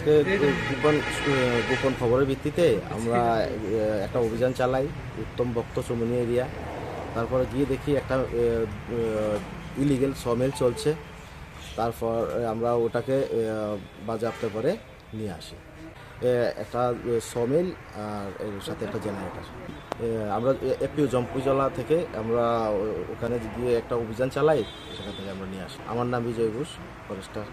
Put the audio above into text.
আজকে গোপন খবরের ভিত্তিতে আমরা একটা অভিযান চালাই উত্তম বক্ত চমনি এরিয়া। তারপরে গিয়ে দেখি একটা ইলিগেল সমিল চলছে। তারপর আমরা ওটাকে বাজেয়াপ্ত করে নিয়ে আসি। একটা সমিল আর এর সাথে একটা জেনারেটর। আমরা এপিও জম্পুজলা থেকে আমরা ওখানে গিয়ে একটা অভিযান চালাই, সেখান থেকে আমরা নিয়ে আসি। আমার নাম বিজয় ঘোষ, ফরেস্টার।